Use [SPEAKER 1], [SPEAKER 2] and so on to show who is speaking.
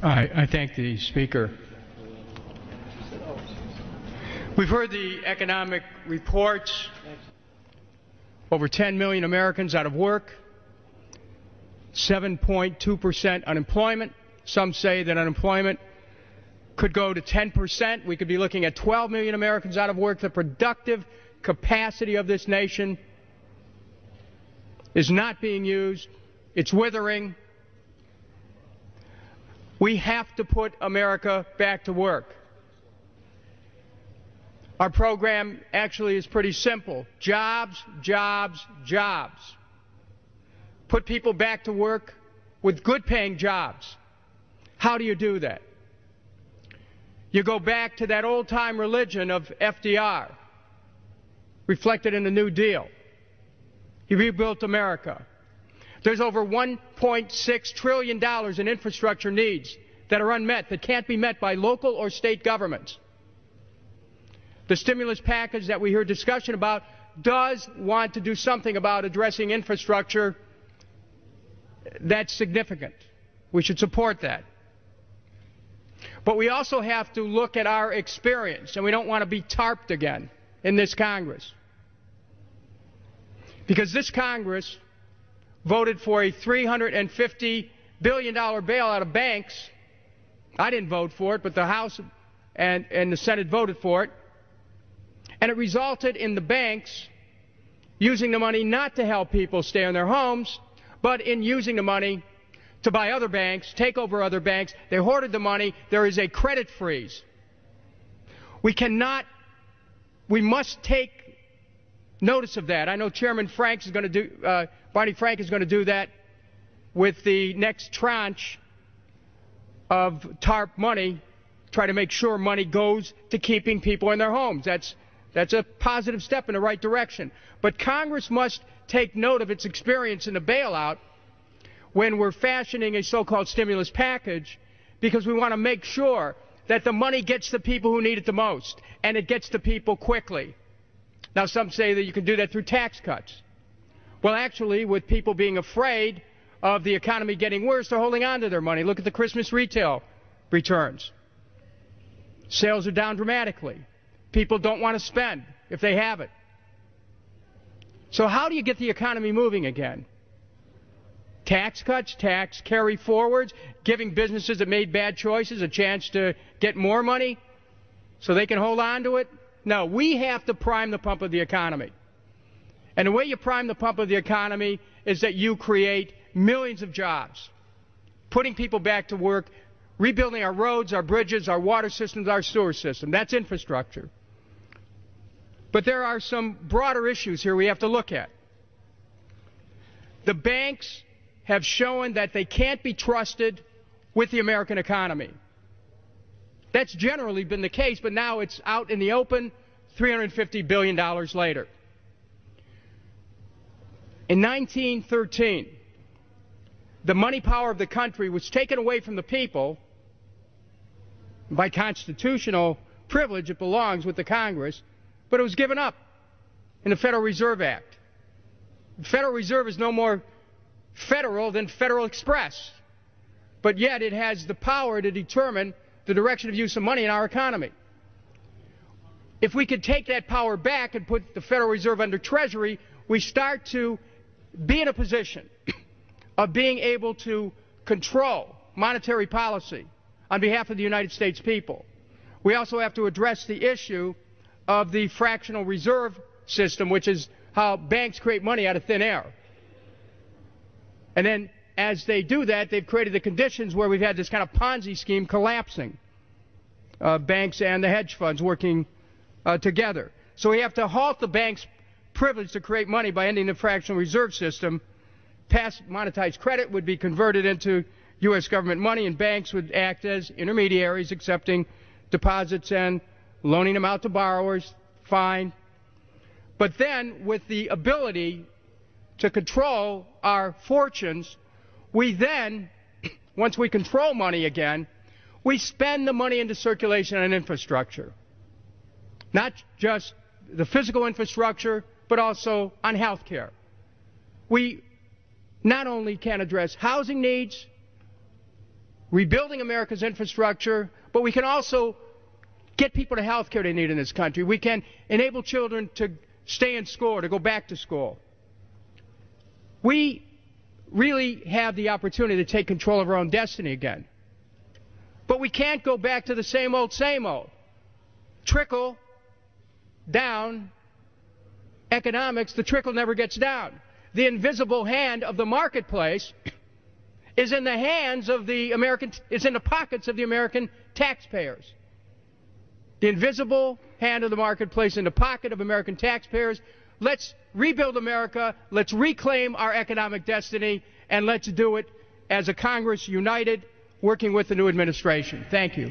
[SPEAKER 1] I thank the Speaker. We've heard the economic reports. Over 10 million Americans out of work, 7.2% unemployment. Some say that unemployment could go to 10%. We could be looking at 12 million Americans out of work. The productive capacity of this nation is not being used. It's withering. We have to put America back to work. Our program actually is pretty simple. Jobs, jobs, jobs. Put people back to work with good-paying jobs. How do you do that? You go back to that old-time religion of FDR, reflected in the New Deal. He rebuilt America. There's over $1.6 trillion in infrastructure needs that are unmet, that can't be met by local or state governments. The stimulus package that we heard discussion about does want to do something about addressing infrastructure that's significant. We should support that. But we also have to look at our experience, and we don't want to be tarped again in this Congress. Because this Congress voted for a $350 billion bailout of banks. I didn't vote for it, but the House and the Senate voted for it. And it resulted in the banks using the money not to help people stay in their homes, but in using the money to buy other banks, take over other banks. They hoarded the money. There is a credit freeze. We must take notice of that. I know Chairman Frank is going to do, Barney Frank is going to do that with the next tranche of TARP money, try to make sure money goes to keeping people in their homes. That's a positive step in the right direction. But Congress must take note of its experience in the bailout when we're fashioning a so-called stimulus package, because we want to make sure that the money gets to people who need it the most, and it gets to people quickly. Now, some say that you can do that through tax cuts. Well, actually, with people being afraid of the economy getting worse, they're holding on to their money. Look at the Christmas retail returns. Sales are down dramatically. People don't want to spend if they have it. So how do you get the economy moving again? Tax cuts, tax carry forwards, giving businesses that made bad choices a chance to get more money so they can hold on to it? No, we have to prime the pump of the economy. And the way you prime the pump of the economy is that you create millions of jobs, putting people back to work, rebuilding our roads, our bridges, our water systems, our sewer system. That's infrastructure. But there are some broader issues here we have to look at. The banks have shown that they can't be trusted with the American economy. That's generally been the case, but now it's out in the open, $350 billion later. In 1913, the money power of the country was taken away from the people. By constitutional privilege, it belongs with the Congress, but it was given up in the Federal Reserve Act. The Federal Reserve is no more federal than Federal Express, but yet it has the power to determine the direction of use of money in our economy. If we could take that power back and put the Federal Reserve under Treasury, we start to be in a position of being able to control monetary policy on behalf of the United States people. We also have to address the issue of the fractional reserve system, which is how banks create money out of thin air. And then as they do that, they've created the conditions where we've had this kind of Ponzi scheme collapsing, banks and the hedge funds working together. So we have to halt the bank's privilege to create money by ending the fractional reserve system. Past monetized credit would be converted into U.S. government money, and banks would act as intermediaries, accepting deposits and loaning them out to borrowers. Fine. But then, with the ability to control our fortunes, we then, once we control money again, we spend the money into circulation and infrastructure. Not just the physical infrastructure, but also on health care. We not only can address housing needs, rebuilding America's infrastructure, but we can also get people the health care they need in this country. We can enable children to stay in school or to go back to school. We really have the opportunity to take control of our own destiny again. But we can't go back to the same old, trickle down economics. The trickle never gets down. The invisible hand of the marketplace is in the hands of the is in the pockets of the American taxpayers. The invisible hand of the marketplace in the pocket of American taxpayers. Let's rebuild America. Let's reclaim our economic destiny, and let's do it as a Congress united, working with the new administration. Thank you.